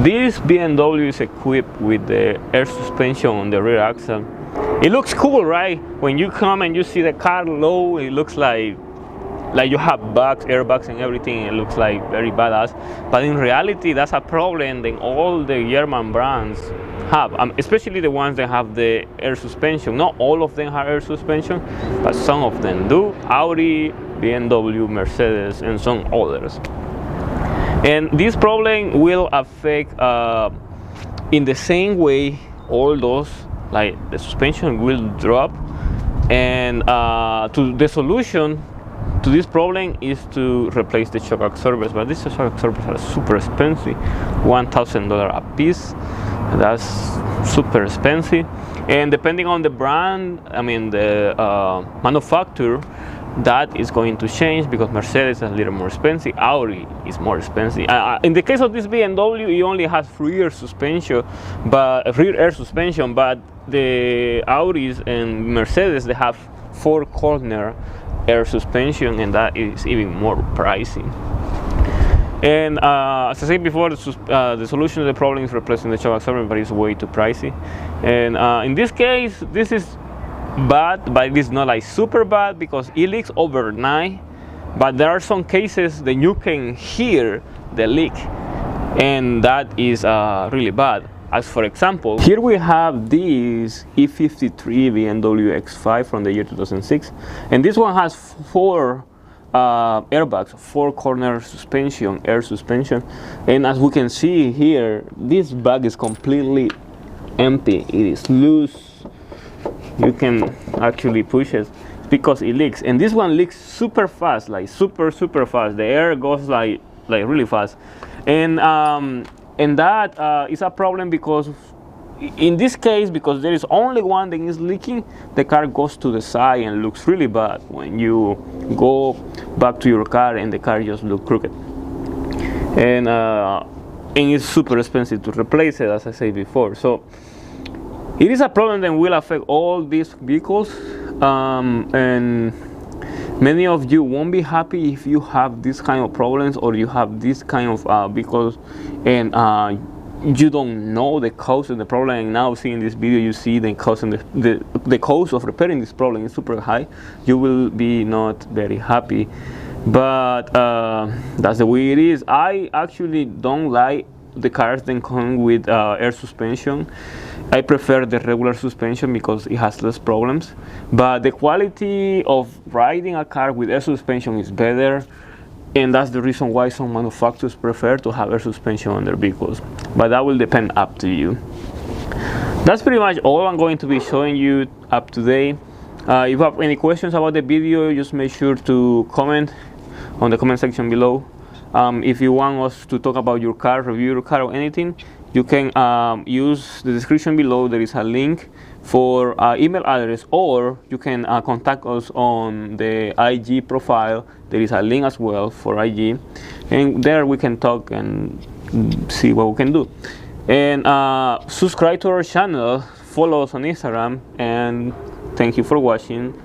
This BMW is equipped with the air suspension on the rear axle. It looks cool, right? When you come and you see the car low, it looks like you have bags, airbags and everything. It looks like very badass. But in reality, that's a problem that all the German brands have, especially the ones that have the air suspension. Not all of them have air suspension, but some of them do. Audi, BMW, Mercedes, and some others. And this problem will affect in the same way all those, like the suspension will drop. And the solution to this problem is to replace the shock absorbers, but these shock absorbers are super expensive, $1,000 a piece. That's super expensive, and depending on the brand, I mean the manufacturer, that is going to change, because Mercedes is a little more expensive, Audi is more expensive. In the case of this BMW, it only has rear suspension, but rear air suspension, but the Audis and Mercedes, they have 4-corner air suspension, and that is even more pricey. And as I said before, the solution to the problem is replacing the shock absorber, but it's way too pricey. And in this case, this is bad, but it is not like super bad because it leaks overnight. But there are some cases that you can hear the leak, and that is really bad. As for example, here we have this E53 BMW X5 from the year 2006, and this one has 4 airbags, 4-corner suspension, air suspension. And as we can see here, this bag is completely empty. It is loose. You can actually push it because it leaks, and this one leaks super fast, like super fast. The air goes like really fast, and that is a problem, because in this case, because there is only one that is leaking, the car goes to the side and looks really bad when you go back to your car and the car just looks crooked. And it's super expensive to replace it, as I said before. So it is a problem that will affect all these vehicles, and many of you won't be happy if you have this kind of problems, or you have this kind of vehicles, and you don't know the cause of the problem, and now seeing this video you see the cause, and the cost of repairing this problem is super high. You will be not very happy, but that's the way it is. I actually don't like the cars that come with air suspension. I prefer the regular suspension because it has less problems, but the quality of riding a car with air suspension is better. And that's the reason why some manufacturers prefer to have air suspension on their vehicles. But that will depend up to you. That's pretty much all I'm going to be showing you up today. If you have any questions about the video, just make sure to comment on the comment section below. If you want us to talk about your car, review your car, or anything, you can use the description below. There is a link for email address, or you can contact us on the IG profile. There is a link as well for IG, and there we can talk and see what we can do. And subscribe to our channel, follow us on Instagram, and thank you for watching.